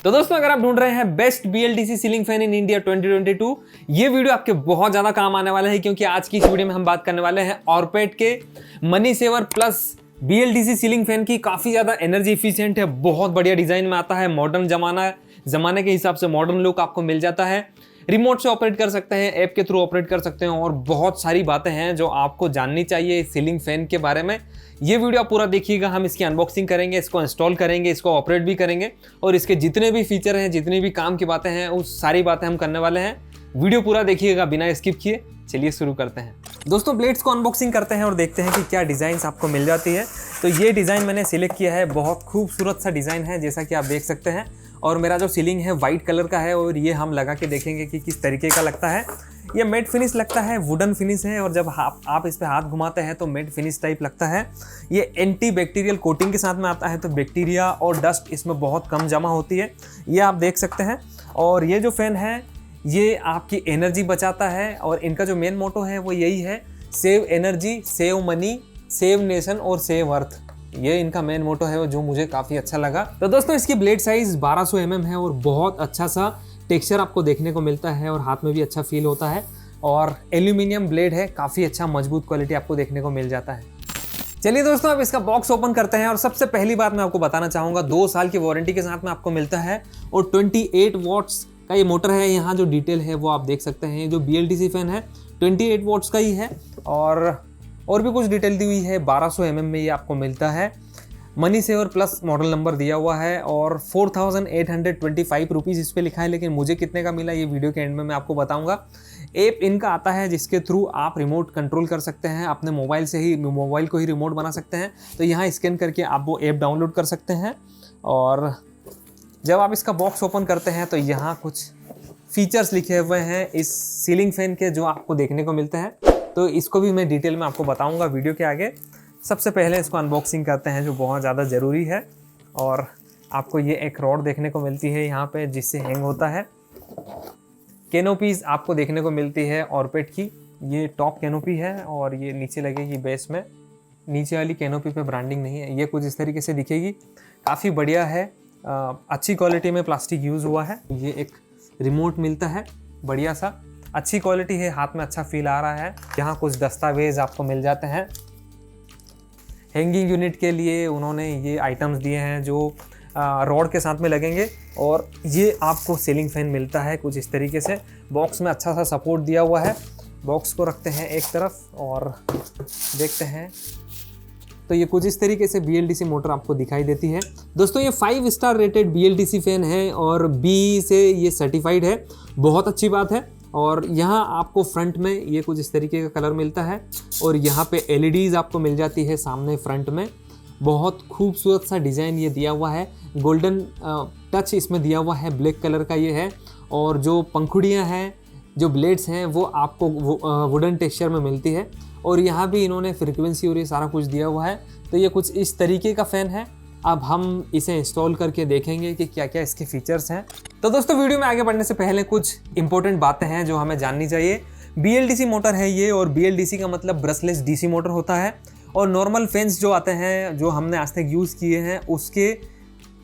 तो दोस्तों अगर आप ढूंढ रहे हैं best BLDC ceiling fan in India 2022, ये वीडियो आपके बहुत ज्यादा काम आने वाला है, क्योंकि आज की इस वीडियो में हम बात करने वाले हैं ऑरपेट के money saver plus BLDC ceiling fan की। काफी ज्यादा एनर्जी इफिशियंट है, बहुत बढ़िया डिजाइन में आता है, मॉडर्न जमाने के हिसाब से मॉडर्न लुक आपको मिल जाता है। रिमोट से ऑपरेट कर सकते हैं, ऐप के थ्रू ऑपरेट कर सकते हैं, और बहुत सारी बातें हैं जो आपको जाननी चाहिए इस सीलिंग फैन के बारे में। ये वीडियो आप पूरा देखिएगा, हम इसकी अनबॉक्सिंग करेंगे, इसको इंस्टॉल करेंगे, इसको ऑपरेट भी करेंगे, और इसके जितने भी फीचर हैं, जितनी भी काम की बातें हैं, उस सारी बातें हम करने वाले हैं। वीडियो पूरा देखिएगा बिना स्किप किए। चलिए शुरू करते हैं। दोस्तों ब्लेड्स को अनबॉक्सिंग करते हैं और देखते हैं कि क्या डिज़ाइंस आपको मिल जाती है। तो ये डिज़ाइन मैंने सिलेक्ट किया है, बहुत खूबसूरत सा डिज़ाइन है जैसा कि आप देख सकते हैं। और मेरा जो सीलिंग है वाइट कलर का है, और ये हम लगा के देखेंगे कि किस तरीके का लगता है। ये मैट फिनिश लगता है, वुडन फिनिश है, और जब आप इस पे हाथ घुमाते हैं तो मैट फिनिश टाइप लगता है। ये एंटी बैक्टीरियल कोटिंग के साथ में आता है, तो बैक्टीरिया और डस्ट इसमें बहुत कम जमा होती है, ये आप देख सकते हैं। और ये जो फैन है ये आपकी एनर्जी बचाता है, और इनका जो मेन मोटो है वो यही है, save energy, save money, save nation और सेव अर्थ। ये इनका मेन मोटो है, जो मुझे काफ़ी अच्छा लगा। तो दोस्तों इसकी ब्लेड साइज 1200 mm है, और बहुत अच्छा सा टेक्सचर आपको देखने को मिलता है, और हाथ में भी अच्छा फील होता है। और एल्यूमिनियम ब्लेड है, काफ़ी अच्छा मजबूत क्वालिटी आपको देखने को मिल जाता है। चलिए दोस्तों अब इसका बॉक्स ओपन करते हैं। और सबसे पहली बात मैं आपको बताना चाहूँगा, 2 साल की वारंटी के साथ में आपको मिलता है, और 28 वॉट्स का ये मोटर है। यहाँ जो डिटेल है वो आप देख सकते हैं। जो BLDC फैन है 28 वॉट्स का ही है, और भी कुछ डिटेल दी हुई है। 1200 mm में ये आपको मिलता है। Money saver plus model number दिया हुआ है, और 4825 रुपीज़ इस पर लिखा है, लेकिन मुझे कितने का मिला ये वीडियो के एंड में मैं आपको बताऊंगा। ऐप इनका आता है जिसके थ्रू आप रिमोट कंट्रोल कर सकते हैं, अपने मोबाइल से ही, मोबाइल को ही रिमोट बना सकते हैं। तो यहाँ स्कैन करके आप वो ऐप डाउनलोड कर सकते हैं। और जब आप इसका बॉक्स ओपन करते हैं तो यहाँ कुछ फीचर्स लिखे हुए हैं इस सीलिंग फैन के, जो आपको देखने को मिलते हैं। तो इसको भी मैं डिटेल में आपको बताऊंगा वीडियो के आगे। सबसे पहले इसको अनबॉक्सिंग करते हैं, जो बहुत ज़्यादा ज़रूरी है। और आपको ये एक रॉड देखने को मिलती है यहाँ पे, जिससे हैंग होता है। कैनोपीज़ आपको देखने को मिलती है ऑरपेट की। ये टॉप कैनोपी है, और ये नीचे लगेगी बेस में। नीचे वाली कैनोपी पे ब्रांडिंग नहीं है, ये कुछ इस तरीके से दिखेगी। काफ़ी बढ़िया है, अच्छी क्वालिटी में प्लास्टिक यूज़ हुआ है। ये एक रिमोट मिलता है बढ़िया सा, अच्छी क्वालिटी है, हाथ में अच्छा फील आ रहा है। यहाँ कुछ दस्तावेज आपको मिल जाते हैं। हैंगिंग यूनिट के लिए उन्होंने ये आइटम्स दिए हैं जो रॉड के साथ में लगेंगे। और ये आपको सीलिंग फैन मिलता है कुछ इस तरीके से। बॉक्स में अच्छा सा सपोर्ट दिया हुआ है। बॉक्स को रखते हैं एक तरफ और देखते हैं। तो ये कुछ इस तरीके से BLDC मोटर आपको दिखाई देती है। दोस्तों ये 5 स्टार रेटेड BLDC फैन है, और BE से ये सर्टिफाइड है, बहुत अच्छी बात है। और यहाँ आपको फ्रंट में ये कुछ इस तरीके का कलर मिलता है, और यहाँ पे LEDs आपको मिल जाती है सामने फ्रंट में। बहुत खूबसूरत सा डिज़ाइन ये दिया हुआ है, गोल्डन टच इसमें दिया हुआ है, ब्लैक कलर का ये है। और जो पंखुड़ियाँ हैं, जो ब्लेड्स हैं, वो आपको वुडन टेक्सचर में मिलती है। और यहाँ भी इन्होंने फ्रीक्वेंसी और ये सारा कुछ दिया हुआ है। तो ये कुछ इस तरीके का फ़ैन है। अब हम इसे इंस्टॉल करके देखेंगे कि क्या क्या इसके फीचर्स हैं। तो दोस्तों वीडियो में आगे बढ़ने से पहले कुछ इंपॉर्टेंट बातें हैं जो हमें जाननी चाहिए। BLDC मोटर है ये, और BLDC का मतलब ब्रशलेस DC मोटर होता है। और नॉर्मल फैंस जो आते हैं, जो हमने आज तक यूज़ किए हैं,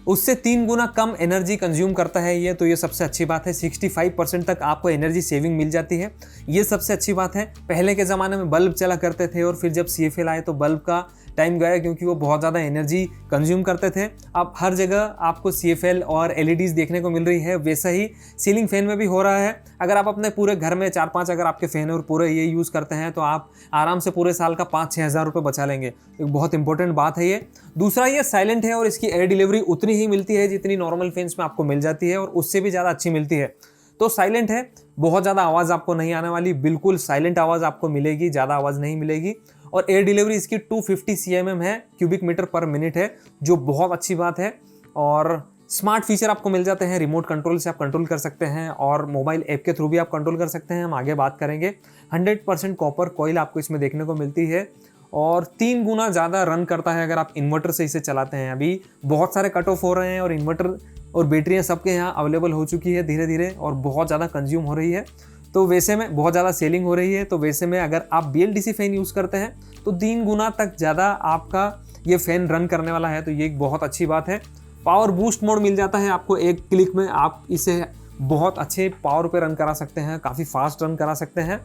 उससे 3 गुना कम एनर्जी कंज्यूम करता है ये। तो ये सबसे अच्छी बात है। 65% तक आपको एनर्जी सेविंग मिल जाती है, ये सबसे अच्छी बात है। पहले के ज़माने में बल्ब चला करते थे, और फिर जब CFL आए तो बल्ब का टाइम गया, क्योंकि वो बहुत ज़्यादा एनर्जी कंज्यूम करते थे। अब हर जगह आपको CFL और LEDs देखने को मिल रही है। वैसा ही सीलिंग फैन में भी हो रहा है। अगर आप अपने पूरे घर में 4-5 अगर आपके फैन है और पूरे ये यूज़ करते हैं, तो आप आराम से पूरे साल का 5-6 हज़ार रुपये बचा लेंगे। एक बहुत इंपॉर्टेंट बात है ये। दूसरा, ये साइलेंट है, और इसकी एयर डिलीवरी उतनी ही मिलती है जितनी नॉर्मल फैंस में आपको मिल जाती है, और उससे भी ज़्यादा अच्छी मिलती है। तो साइलेंट है, बहुत ज़्यादा आवाज़ आपको नहीं आने वाली, बिल्कुल साइलेंट आवाज़ आपको मिलेगी, ज़्यादा आवाज़ नहीं मिलेगी। और एयर डिलीवरी इसकी 250 cm है, क्यूबिक मीटर पर मिनट है, जो बहुत अच्छी बात है। और स्मार्ट फीचर आपको मिल जाते हैं, रिमोट कंट्रोल से आप कंट्रोल कर सकते हैं, और मोबाइल ऐप के थ्रू भी आप कंट्रोल कर सकते हैं। हम आगे बात करेंगे। 100% कॉपर कॉइल आपको इसमें देखने को मिलती है, और 3 गुना ज़्यादा रन करता है अगर आप इन्वर्टर से इसे चलाते हैं। अभी बहुत सारे कट ऑफ हो रहे हैं, और इन्वर्टर और बैटरियाँ सबके यहाँ अवेलेबल हो चुकी है धीरे धीरे, और बहुत ज़्यादा कंज्यूम हो रही है। तो वैसे में बहुत ज़्यादा सेलिंग हो रही है। तो वैसे में अगर आप BLDC फैन यूज़ करते हैं तो 3 गुना तक ज़्यादा आपका ये फ़ैन रन करने वाला है। तो ये एक बहुत अच्छी बात है। पावर बूस्ट मोड मिल जाता है आपको एक क्लिक में। आप इसे बहुत अच्छे पावर पे रन करा सकते हैं, काफ़ी फास्ट रन करा सकते हैं।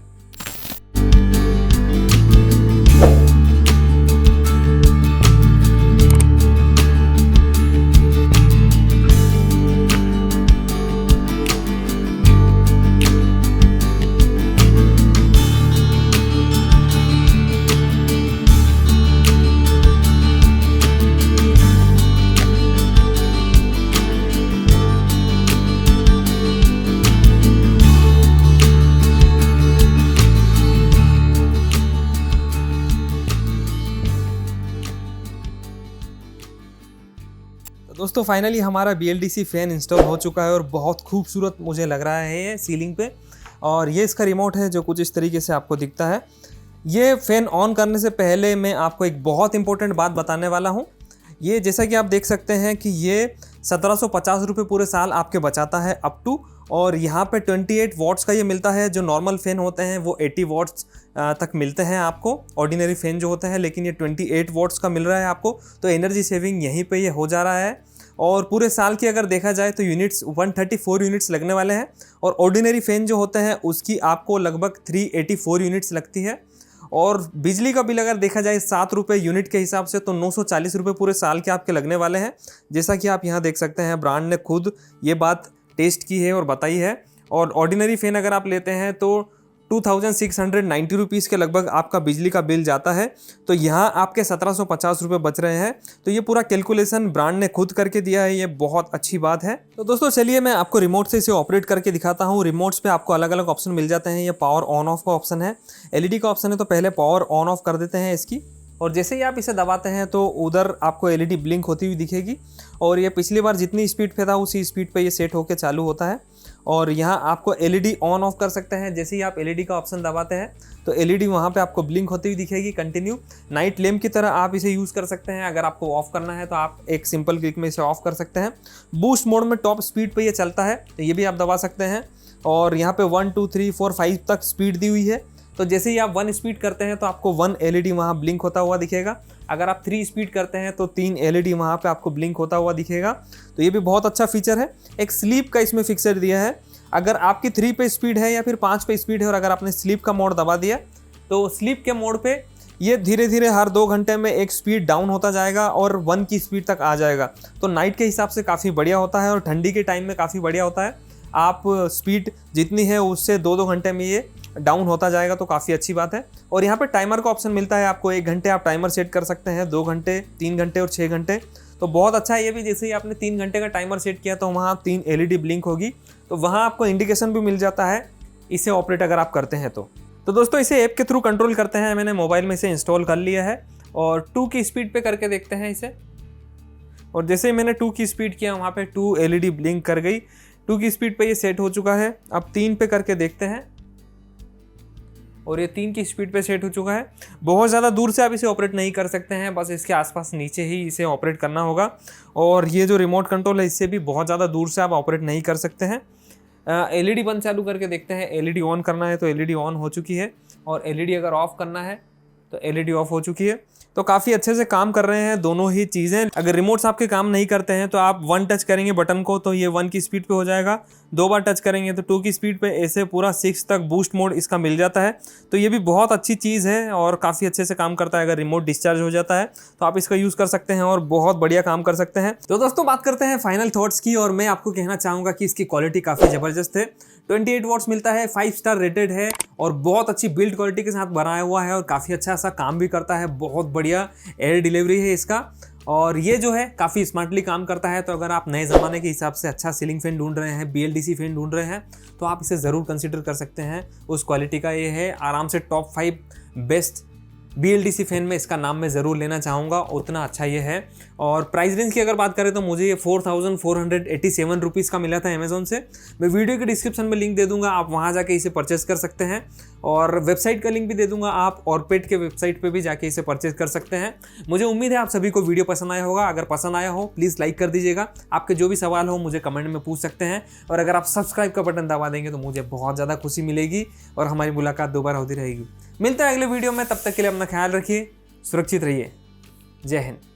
दोस्तों फाइनली हमारा BLDC फैन इंस्टॉल हो चुका है और बहुत खूबसूरत मुझे लग रहा है ये सीलिंग पे। और ये इसका रिमोट है जो कुछ इस तरीके से आपको दिखता है। ये फ़ैन ऑन करने से पहले मैं आपको एक बहुत इंपॉर्टेंट बात बताने वाला हूँ। ये जैसा कि आप देख सकते हैं कि ये 1750 रुपये पूरे साल आपके बचाता है अप टू। और यहाँ पे 28 वॉट्स का ये मिलता है। जो नॉर्मल फ़ैन होते हैं वो 80 वॉट्स तक मिलते हैं आपको, ऑर्डिनरी फ़ैन जो होते हैं, लेकिन ये 28 वॉट्स का मिल रहा है आपको। तो एनर्जी सेविंग यहीं पे ये हो जा रहा है। और पूरे साल की अगर देखा जाए तो यूनिट्स 134 यूनिट्स लगने वाले हैं। और ऑर्डिनरी फ़ैन जो होते हैं उसकी आपको लगभग 384 यूनिट्स लगती है। और बिजली का बिल अगर देखा जाए 7 रुपये यूनिट के हिसाब से तो 940 रुपये पूरे साल के आपके लगने वाले हैं। जैसा कि आप यहाँ देख सकते हैं, ब्रांड ने खुद ये बात टेस्ट की है और बताई है। और ऑर्डिनरी फ़ैन अगर आप लेते हैं तो 2690 रुपीज़ के लगभग आपका बिजली का बिल जाता है। तो यहाँ आपके 1750 रुपये बच रहे हैं। तो ये पूरा कैलकुलेशन ब्रांड ने खुद करके दिया है, ये बहुत अच्छी बात है। तो दोस्तों चलिए मैं आपको रिमोट से इसे ऑपरेट करके दिखाता हूँ। रिमोट्स पे आपको अलग अलग ऑप्शन मिल जाते हैं। ये पावर ऑन ऑफ का ऑप्शन है, LED का ऑप्शन है, तो पहले पावर ऑन ऑफ कर देते हैं इसकी। और जैसे ही आप इसे दबाते हैं तो उधर आपको LED ब्लिंक होती हुई दिखेगी। और ये पिछली बार जितनी स्पीड पे था उसी स्पीड पे ये सेट होकर चालू होता है। और यहाँ आपको LED ऑन ऑफ कर सकते हैं। जैसे ही आप LED का ऑप्शन दबाते हैं तो LED वहाँ पे आपको ब्लिंक होती हुई दिखेगी कंटिन्यू। नाइट लैम्प की तरह आप इसे यूज़ कर सकते हैं। अगर आपको ऑफ करना है तो आप एक सिंपल क्लिक में इसे ऑफ कर सकते हैं। बूस्ट मोड में टॉप स्पीड पे ये चलता है, तो ये भी आप दबा सकते हैं। और यहाँ पे 1 2 3 4 5 तक स्पीड दी हुई है। तो जैसे ही आप 1 स्पीड करते हैं तो आपको 1 LED वहाँ ब्लिंक होता हुआ दिखेगा। अगर आप 3 स्पीड करते हैं तो 3 LED वहाँ पे आपको ब्लिंक होता हुआ दिखेगा। तो ये भी बहुत अच्छा फीचर है। एक स्लीप का इसमें फिक्सर दिया है। अगर आपकी 3 पे स्पीड है या फिर 5 पे स्पीड है और अगर आपने स्लीप का मोड दबा दिया तो स्लीप के मोड पे ये धीरे धीरे हर 2 घंटे में एक स्पीड डाउन होता जाएगा और 1 की स्पीड तक आ जाएगा। तो नाइट के हिसाब से काफ़ी बढ़िया होता है और ठंडी के टाइम में काफ़ी बढ़िया होता है। आप स्पीड जितनी है उससे 2 घंटे में ये डाउन होता जाएगा, तो काफ़ी अच्छी बात है। और यहाँ पे टाइमर का ऑप्शन मिलता है आपको। 1 घंटे आप टाइमर सेट कर सकते हैं, 2 घंटे, 3 घंटे और 6 घंटे। तो बहुत अच्छा है ये भी। जैसे ही आपने 3 घंटे का टाइमर सेट किया तो वहाँ 3 LED ब्लिंक होगी, तो वहाँ आपको इंडिकेशन भी मिल जाता है इसे ऑपरेट अगर आप करते हैं तो दोस्तों इसे ऐप के थ्रू कंट्रोल करते हैं। मैंने मोबाइल में इसे इंस्टॉल कर लिया है और 2 की स्पीड पे करके देखते हैं इसे। और जैसे ही मैंने 2 की स्पीड किया वहाँ पे 2 LED ब्लिंक कर गई। 2 की स्पीड पे ये सेट हो चुका है। अब 3 पे करके देखते हैं और ये 3 की स्पीड पे सेट हो चुका है। बहुत ज़्यादा दूर से आप इसे ऑपरेट नहीं कर सकते हैं, बस इसके आसपास नीचे ही इसे ऑपरेट करना होगा। और ये जो रिमोट कंट्रोल है इससे भी बहुत ज़्यादा दूर से आप ऑपरेट नहीं कर सकते हैं। LED बंद चालू करके देखते हैं। LED ऑन करना है तो LED ऑन हो चुकी है और LED अगर ऑफ़ करना है तो LED ऑफ हो चुकी है। तो काफ़ी अच्छे से काम कर रहे हैं दोनों ही चीज़ें। अगर रिमोट्स आपके काम नहीं करते हैं तो आप 1 टच करेंगे बटन को तो ये 1 की स्पीड पे हो जाएगा। 2 बार टच करेंगे तो 2 की स्पीड पे, ऐसे पूरा 6 तक बूस्ट मोड इसका मिल जाता है। तो ये भी बहुत अच्छी चीज़ है और काफ़ी अच्छे से काम करता है। अगर रिमोट डिस्चार्ज हो जाता है तो आप इसका यूज़ कर सकते हैं और बहुत बढ़िया काम कर सकते हैं। तो दोस्तों बात करते हैं फाइनल थॉट्स की। और मैं आपको कहना चाहूँगा कि इसकी क्वालिटी काफ़ी ज़बरदस्त है। 28 वॉट्स मिलता है, 5 स्टार रेटेड है और बहुत अच्छी बिल्ड क्वालिटी के साथ बनाया हुआ है और काफ़ी अच्छा सा काम भी करता है। बहुत बढ़िया एयर डिलीवरी है इसका और ये जो है काफ़ी स्मार्टली काम करता है। तो अगर आप नए ज़माने के हिसाब से अच्छा सीलिंग फैन ढूंढ रहे हैं, BLDC फैन ढूंढ रहे हैं, तो आप इसे ज़रूर कंसिडर कर सकते हैं। उस क्वालिटी का ये है, आराम से टॉप 5 बेस्ट BLDC फैन में इसका नाम मैं ज़रूर लेना चाहूँगा, उतना अच्छा ये है। और प्राइस रेंज की अगर बात करें तो मुझे ये 4487 रुपीज़ का मिला था अमेज़ॉन से। मैं वीडियो के डिस्क्रिप्शन में लिंक दे दूँगा, आप वहाँ जाके इसे परचेस कर सकते हैं। और वेबसाइट का लिंक भी दे दूँगा, आप ऑरपेट के वेबसाइट पे भी जाके इसे परचेस कर सकते हैं। मुझे उम्मीद है आप सभी को वीडियो पसंद आया होगा। अगर पसंद आया हो प्लीज़ लाइक कर दीजिएगा। आपके जो भी सवाल हो मुझे कमेंट में पूछ सकते हैं। और अगर आप सब्सक्राइब का बटन दबा देंगे तो मुझे बहुत ज़्यादा खुशी मिलेगी और हमारी मुलाकात दोबारा होती रहेगी। मिलते हैं अगले वीडियो में, तब तक के लिए अपना ख्याल रखिए, सुरक्षित रहिए। जय हिंद।